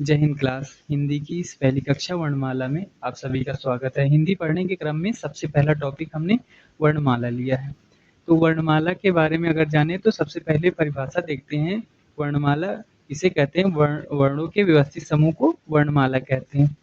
जय हिंद क्लास। हिंदी की इस पहली कक्षा वर्णमाला में आप सभी का स्वागत है। हिंदी पढ़ने के क्रम में सबसे पहला टॉपिक हमने वर्णमाला लिया है। तो वर्णमाला के बारे में अगर जाने तो सबसे पहले परिभाषा देखते हैं। वर्णमाला इसे कहते हैं वर्णों के व्यवस्थित समूह को वर्णमाला कहते हैं।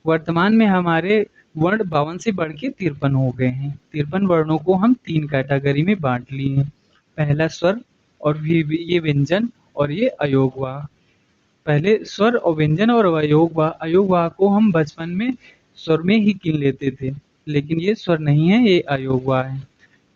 वर्तमान में हमारे वर्ण 52 से बढ़ के 53 हो गए हैं। 53 वर्णों को हम 3 कैटेगरी में बांट लिए हैं। पहला स्वर और ये व्यंजन और ये अयोगवाह। पहले स्वर और व्यंजन और अयोगवाह। अयोगवाह को हम बचपन में स्वर में ही गिन लेते थे, लेकिन ये स्वर नहीं है, ये अयोगवाह है।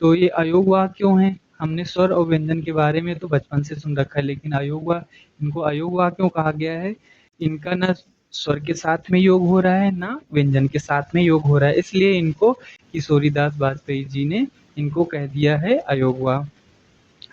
तो ये अयोगवाह क्यों है? हमने स्वर और व्यंजन के बारे में तो बचपन से सुन रखा है, लेकिन अयोगवाह, इनको अयोगवाह क्यों कहा गया है? इनका ना स्वर के साथ में योग हो रहा है, ना व्यंजन के साथ में योग हो रहा है, इसलिए इनको किशोरीदास वाजपेयी जी ने इनको कह दिया है अयोगवाह।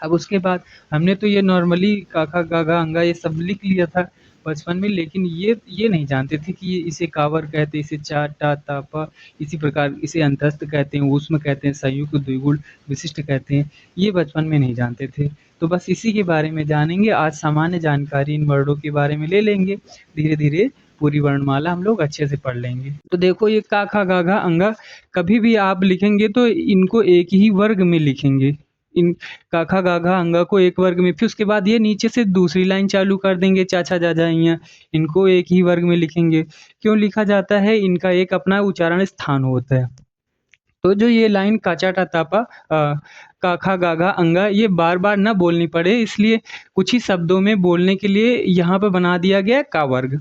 अब उसके बाद हमने तो ये नॉर्मली काका, गागा, अंगा ये सब लिख लिया था बचपन में, लेकिन ये नहीं जानते थे कि ये इसे कावर कहते हैं, इसे चा, टा, ता, पा, इसी प्रकार इसे अंतस्थ कहते हैं, ऊष्म कहते हैं, संयुक्त, द्विगुण, विशिष्ट कहते हैं। ये बचपन में नहीं जानते थे। तो बस इसी के बारे में जानेंगे आज। सामान्य जानकारी इन वर्डों के बारे में ले लेंगे। धीरे धीरे पूरी वर्णमाला हम लोग अच्छे से पढ़ लेंगे। तो देखो, ये का, खा, गा, घा, अंगा कभी भी आप लिखेंगे तो इनको एक ही वर्ग में लिखेंगे। इन काखा, गाघा, अंगा को एक वर्ग में, फिर उसके बाद ये नीचे से दूसरी लाइन चालू कर देंगे, चाचा, जाजा, इयाँ, इनको एक ही वर्ग में लिखेंगे। क्यों लिखा जाता है? इनका एक अपना उच्चारण स्थान होता है। तो जो ये लाइन काचा, टा, तापा, काखा, गाघा, अंगा ये बार बार ना बोलनी पड़े, इसलिए कुछ ही शब्दों में बोलने के लिए यहाँ पे बना दिया गया है का वर्ग।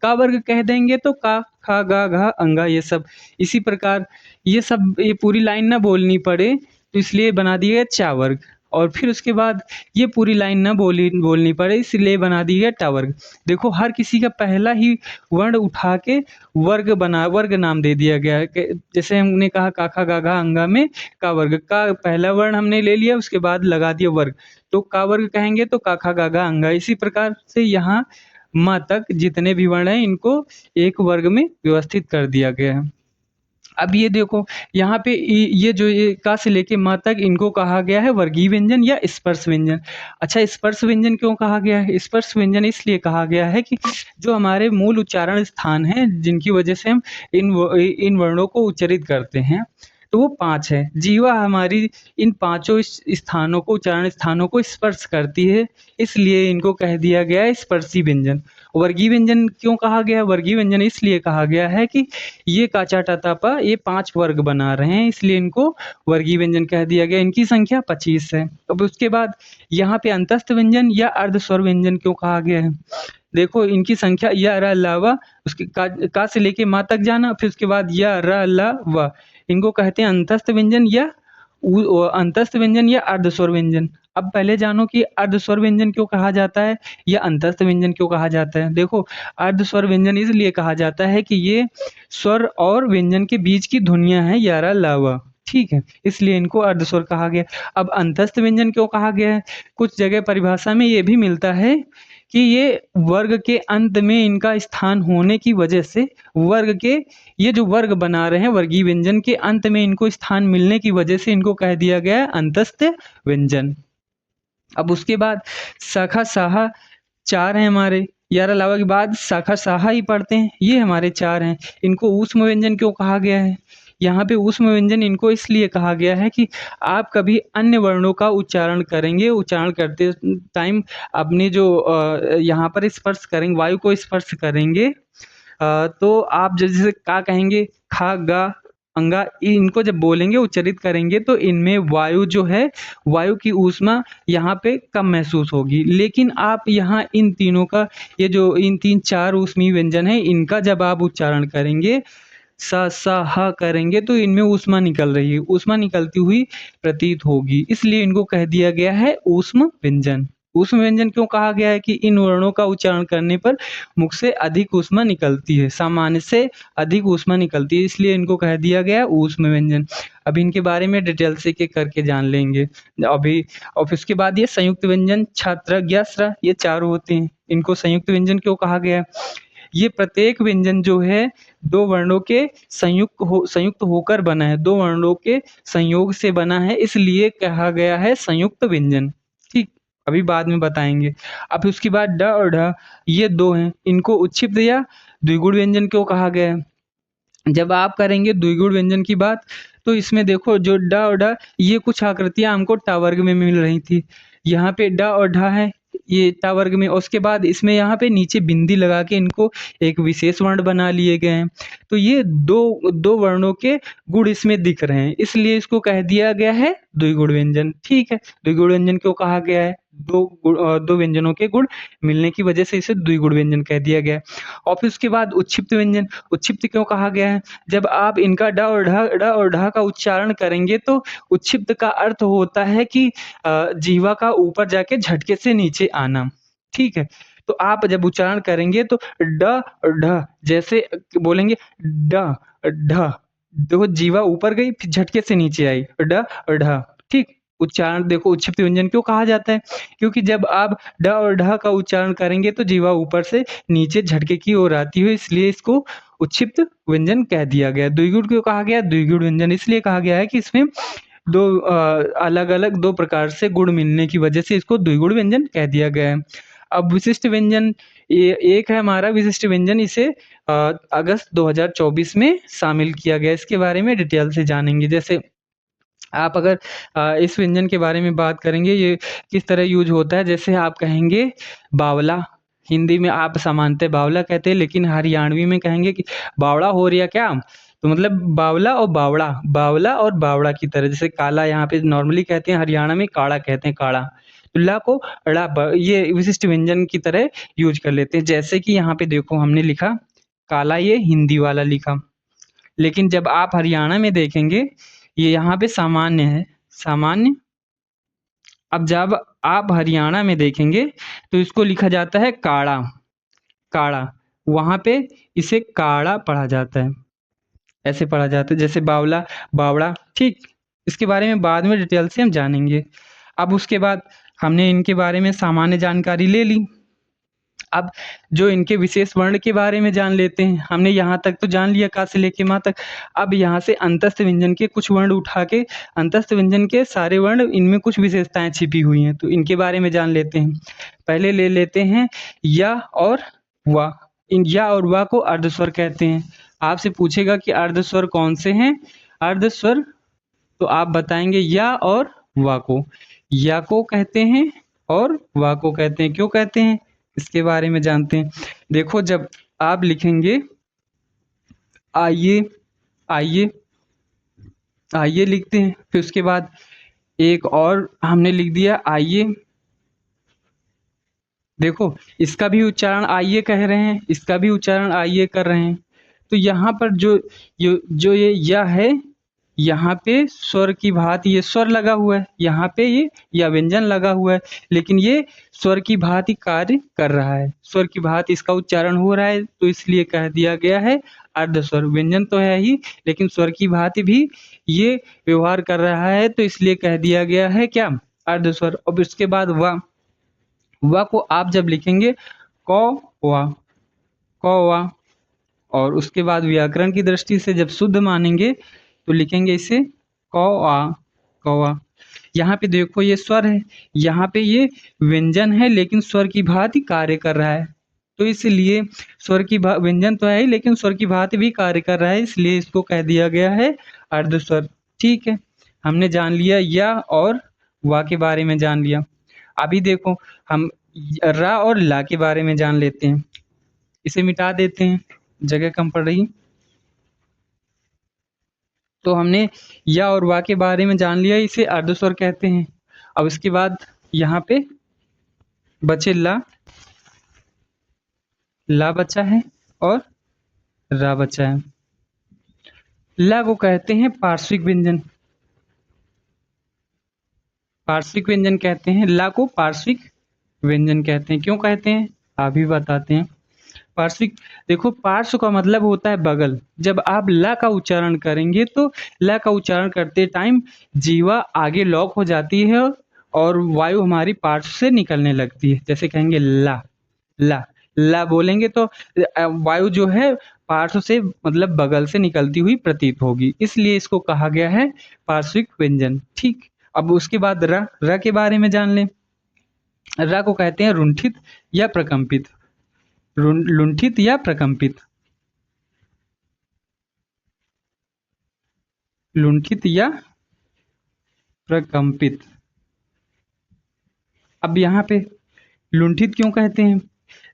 का वर्ग कह देंगे तो का, खा, गा, घा, अंगा ये सब। इसी प्रकार ये सब, ये पूरी लाइन ना बोलनी पड़े तो इसलिए बना दिया गया चा वर्ग। और फिर उसके बाद ये पूरी लाइन ना बोलनी पड़े इसलिए बना दिया गया टा वर्ग। देखो, हर किसी का पहला ही वर्ण उठा के वर्ग नाम दे दिया गया है। जैसे हमने कहा काखा, गाघा, अंगा में का वर्ग, का पहला वर्ण हमने ले लिया, उसके बाद लगा दिया वर्ग, तो का वर्ग कहेंगे तो काखा, गाघा, अंगा। इसी प्रकार से यहाँ माँ तक जितने भी वर्ण हैं इनको एक वर्ग में व्यवस्थित कर दिया गया है। अब ये देखो, यहाँ पे ये का से लेके माँ तक इनको कहा गया है वर्गीय व्यंजन या स्पर्श व्यंजन। अच्छा, स्पर्श व्यंजन क्यों कहा गया है? स्पर्श व्यंजन इसलिए कहा गया है कि जो हमारे मूल उच्चारण स्थान हैं, जिनकी वजह से हम इन वर्णों को उच्चारित करते हैं, तो वो 5 है। जीवा हमारी इन पांचों स्थानों को, उच्चारण स्थानों को स्पर्श करती है, इसलिए इनको कह दिया गया है स्पर्शी व्यंजन। वर्गीय व्यंजन क्यों कहा गया? वर्गीय व्यंजन इसलिए कहा गया है कि ये काचा, टा, ता, पा ये 5 वर्ग बना रहे हैं, इसलिए इनको वर्गीय व्यंजन कह दिया गया। इनकी संख्या 25 है। अब उसके बाद यहाँ पे अंतस्थ व्यंजन या अर्ध स्वर व्यंजन क्यों कहा गया है? देखो, इनकी संख्या य, र, ल, व, उसके का से लेके माँ तक जाना, फिर उसके बाद य, र, ल, व, इनको कहते हैं अंतस्थ व्यंजन या अर्ध स्वर व्यंजन। अब पहले जानो कि अर्ध स्वर व्यंजन क्यों कहा जाता है या अंतस्थ व्यंजन क्यों कहा जाता है। देखो, अर्ध स्वर व्यंजन इसलिए कहा जाता है कि ये स्वर और व्यंजन के बीच की ध्वनियां हैं, या, र, ल, व, ठीक है, इसलिए इनको अर्ध स्वर कहा गया। अब अंतस्थ व्यंजन क्यों कहा गया है? कुछ जगह परिभाषा में ये भी मिलता है कि ये वर्ग के अंत में इनका स्थान होने की वजह से, वर्ग के ये जो वर्ग बना रहे हैं वर्गीय व्यंजन के अंत में इनको स्थान मिलने की वजह से इनको कह दिया गया है अंतस्थ व्यंजन। अब उसके बाद शाखा, साहा 4 हैं हमारे, यार अलावा के बाद शाखा, साहा ही पढ़ते हैं, ये हमारे 4 हैं। इनको ऊष्म व्यंजन क्यों कहा गया है? यहाँ पे ऊष्म व्यंजन इनको इसलिए कहा गया है कि आप कभी अन्य वर्णों का उच्चारण करेंगे, उच्चारण करते टाइम अपने जो यहाँ पर स्पर्श करेंगे, वायु को स्पर्श करेंगे, तो आप जैसे का कहेंगे, खा, गा, अंगा, इनको जब बोलेंगे, उच्चारित करेंगे, तो इनमें वायु जो है, वायु की ऊष्मा यहाँ पे कम महसूस होगी। लेकिन आप यहाँ इन तीनों का, ये जो इन 3-4 ऊष्मीय व्यंजन है, इनका जब आप उच्चारण करेंगे, सा, सा, हा करेंगे, तो इनमें ऊष्मा निकल रही है, ऊष्मा निकलती हुई प्रतीत होगी, इसलिए इनको कह दिया गया है ऊष्म व्यंजन। ऊष्म व्यंजन क्यों कहा गया है? कि इन वर्णों का उच्चारण करने पर मुख से अधिक ऊष्मा निकलती है, सामान्य से अधिक ऊष्मा निकलती है, इसलिए इनको कह दिया गया है ऊष्म व्यंजन। अब इनके बारे में डिटेल से एक करके जान लेंगे अभी। और उसके बाद ये संयुक्त व्यंजन, छत्र, ज्ञ, स्र, ये चारों होते हैं। इनको संयुक्त व्यंजन क्यों कहा गया है? ये प्रत्येक व्यंजन जो है दो वर्णों के संयुक्त होकर बना है, दो वर्णों के संयोग से बना है, इसलिए कहा गया है संयुक्त व्यंजन। ठीक। अभी बाद में बताएँगे। अब उसके बाद ड और ढ ये 2 हैं, इनको उच्छिप्त या द्विगुण व्यंजन क्यों कहा गया है? जब आप करेंगे द्विगुण व्यंजन की बात, तो इसमें देखो जो ड और ढ ये कुछ आकृतियाँ हमको ट वर्ग में मिल रही थी। यहाँ पे ड और ढ है, ये ट वर्ग में, और उसके बाद इसमें यहाँ पे नीचे बिंदी लगा के इनको एक विशेष वर्ण बना लिए गए हैं। तो ये दो वर्णों के गुण इसमें दिख रहे हैं, इसलिए इसको कह दिया गया है द्विगुण व्यंजन। ठीक है, द्विगुण व्यंजन क्यों कहा गया है? दो व्यंजनों के गुण मिलने की वजह से इसे द्विगुण व्यंजन कह दिया गया है। और फिर उसके बाद उच्छिप्त व्यंजन, उच्छिप्त क्यों कहा गया है? जब आप इनका ड और ढ का उच्चारण करेंगे तो उच्छिप्त का अर्थ होता है कि जीवा का ऊपर जाके झटके से नीचे आना। ठीक है, तो आप जब उच्चारण करेंगे तो ड और ढ जैसे बोलेंगे ड ढ, देखो जीवा ऊपर गई फिर झटके से नीचे आई, ड और ढ। ठीक, उच्चारण देखो उच्छिप्त व्यंजन क्यों कहा जाता है? क्योंकि जब आप ड और ढ का उच्चारण करेंगे तो जीवा ऊपर से नीचे झटके की ओर आती है, इसलिए इसको उच्छिप्त व्यंजन कह दिया गया। द्विगुण क्यों कहा गया? द्विगुण व्यंजन इसलिए कहा गया है कि इसमें दो अलग-अलग 2 प्रकार से गुण मिलने की वजह से इसको द्विगुण व्यंजन कह दिया गया है। अब विशिष्ट व्यंजन, ये एक है हमारा विशिष्ट व्यंजन, इसे अगस्त 2024 में शामिल किया गया। इसके बारे में डिटेल से जानेंगे। जैसे आप अगर इस व्यंजन के बारे में बात करेंगे, ये किस तरह यूज़ होता है, जैसे आप कहेंगे बावला, हिंदी में आप सामान्यतः बावला कहते हैं, लेकिन हरियाणवी में कहेंगे कि बावड़ा हो रहा क्या? तो मतलब बावला और बावड़ा, बावला और बावड़ा की तरह, जैसे काला यहाँ पे नॉर्मली कहते हैं, हरियाणा में काढ़ा कहते हैं, काढ़ा। तो ला को ड़ा ब ये विशिष्ट व्यंजन की तरह यूज़ कर लेते हैं। जैसे कि यहाँ पे देखो हमने लिखा काला, ये हिंदी वाला लिखा। लेकिन जब आप हरियाणा में देखेंगे, ये यहाँ पे सामान्य है, सामान्य। अब जब आप हरियाणा में देखेंगे तो इसको लिखा जाता है काढ़ा, काढ़ा। वहाँ पे इसे काढ़ा पढ़ा जाता है, ऐसे पढ़ा जाता है, जैसे बावला, बावड़ा। ठीक, इसके बारे में बाद में डिटेल से हम जानेंगे। अब उसके बाद हमने इनके बारे में सामान्य जानकारी ले ली। अब जो इनके विशेष वर्ण के बारे में जान लेते हैं। हमने यहाँ तक तो जान लिया का से लेके माँ तक। अब यहाँ से अंतस्थ व्यंजन के कुछ वर्ण उठा के, अंतस्थ व्यंजन के सारे वर्ण, इनमें कुछ विशेषताएं छिपी हुई हैं, तो इनके बारे में जान लेते हैं। पहले ले लेते हैं या और वा। इन या और वा को अर्धस्वर कहते हैं। आपसे पूछेगा कि अर्धस्वर कौन से हैं? अर्धस्वर, तो आप बताएंगे या और वा को। या को कहते हैं और वा को कहते हैं। क्यों कहते हैं, इसके बारे में जानते हैं। देखो जब आप लिखेंगे आइए, आइए, आइए लिखते हैं, फिर उसके बाद एक और हमने लिख दिया आइए। देखो इसका भी उच्चारण आइए कह रहे हैं, इसका भी उच्चारण आइए कर रहे हैं। तो यहाँ पर जो ये या है, यहाँ पे स्वर की भांति ये स्वर लगा हुआ है, यहाँ पे ये या व्यंजन लगा हुआ है, लेकिन ये स्वर की भांति कार्य कर रहा है, स्वर की भांति इसका उच्चारण हो रहा है, तो इसलिए कह दिया गया है अर्धस्वर। व्यंजन तो है ही, लेकिन स्वर की भांति भी ये व्यवहार कर रहा है, तो इसलिए कह दिया गया है क्या? अर्धस्वर। अब इसके बाद वा को आप जब लिखेंगे क वा, क वा, और उसके बाद व्याकरण की दृष्टि से जब शुद्ध मानेंगे तो लिखेंगे इसे कौआ, कौआ। यहाँ पे देखो ये स्वर है, यहाँ पे ये व्यंजन है, लेकिन स्वर की भांति कार्य कर रहा है, तो इसलिए स्वर की व्यंजन तो है ही, लेकिन स्वर की भांति भी कार्य कर रहा है, इसलिए इसको कह दिया गया है अर्धस्वर। ठीक है, हमने जान लिया या और वा के बारे में जान लिया। अभी देखो हम रा और ला के बारे में जान लेते हैं। इसे मिटा देते हैं, जगह कम पड़ रही। तो हमने या और वा के बारे में जान लिया, इसे अर्धस्वर कहते हैं। अब इसके बाद यहाँ पे बचे ला, ला बचा है और रा बचा है। ला को कहते हैं पार्श्विक व्यंजन, पार्श्विक व्यंजन कहते हैं। ला को पार्श्विक व्यंजन कहते हैं। क्यों कहते हैं, अभी बताते हैं। पार्श्विक, देखो पार्श्व का मतलब होता है बगल। जब आप ला का उच्चारण करेंगे तो ला का उच्चारण करते टाइम जीवा आगे लॉक हो जाती है और वायु हमारी पार्श्व से निकलने लगती है। जैसे कहेंगे ला, ला, ला बोलेंगे तो वायु जो है पार्श्व से मतलब बगल से निकलती हुई प्रतीत होगी, इसलिए इसको कहा गया है पार्श्विक व्यंजन। ठीक, अब उसके बाद र के बारे में जान लें। र को कहते हैं रुंठित या प्रकंपित। लुंठित या प्रकंपित। लुंठित या प्रकंपित। अब यहाँ पे लुंठित क्यों कहते हैं?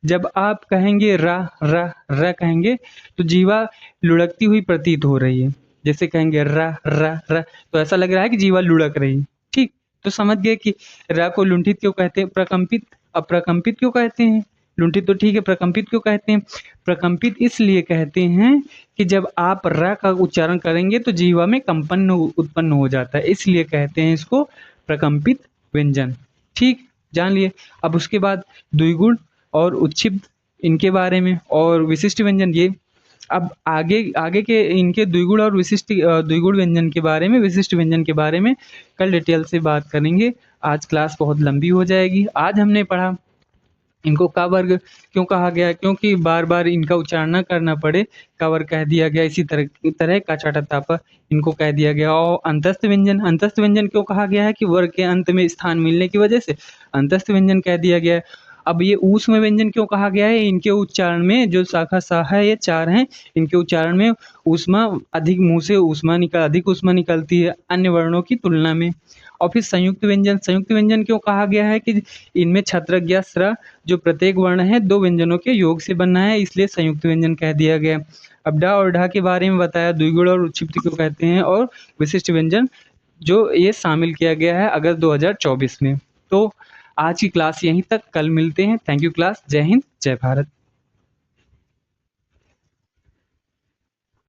जब आप कहेंगे रा रा र कहेंगे तो जीवा लुढ़कती हुई प्रतीत हो रही है। जैसे कहेंगे रा रा रा तो ऐसा लग रहा है कि जीवा लुढ़क रही है। ठीक, तो समझ गए कि रा को लुंठित क्यों कहते हैं, प्रकंपित। अब प्रकंपित क्यों कहते हैं? लुंठित तो ठीक है, प्रकंपित क्यों कहते हैं? प्रकंपित इसलिए कहते हैं कि जब आप र का उच्चारण करेंगे तो जीवा में कंपन उत्पन्न हो जाता है, इसलिए कहते हैं इसको प्रकंपित व्यंजन। ठीक, जान लिए। अब उसके बाद द्विगुण और उच्छिष्ट इनके बारे में और विशिष्ट व्यंजन ये। अब आगे आगे के इनके द्विगुण और विशिष्ट द्विगुण व्यंजन के बारे में, विशिष्ट व्यंजन के बारे में कल डिटेल से बात करेंगे। आज क्लास बहुत लंबी हो जाएगी। आज हमने पढ़ा इनको क वर्ग क्यों कहा गया, क्योंकि बार बार इनका उच्चारण न करना पड़े, क वर्ग कह दिया गया। इसी तरह का चाटा पर इनको कह दिया गया। और अंतस्थ व्यंजन, अंतस्थ व्यंजन क्यों कहा गया है कि वर्ग के अंत में स्थान मिलने की वजह से अंतस्थ व्यंजन कह दिया गया है। अब ये ऊष्म व्यंजन क्यों कहा गया है? इनके उच्चारण में जो शाखा सा है, ये 4 हैं, इनके उच्चारण में ऊष्मा अधिक, मुंह से अधिक ऊष्मा निकलती है अन्य वर्णों की तुलना में। और फिर संयुक्त व्यंजन, संयुक्त व्यंजन क्यों कहा गया है कि इनमें छत्रक या स्र जो प्रत्येक वर्ण है 2 व्यंजनों के योग से बना है, इसलिए संयुक्त व्यंजन कह दिया गया। अब ड और ढ के बारे में बताया, द्विगुण और उच्छिष्ट क्यों कहते हैं, और विशिष्ट व्यंजन जो ये शामिल किया गया है अगस्त 2024 में। तो आज की क्लास यहीं तक, कल मिलते हैं। Thank you class. जय हिंद, जय भारत।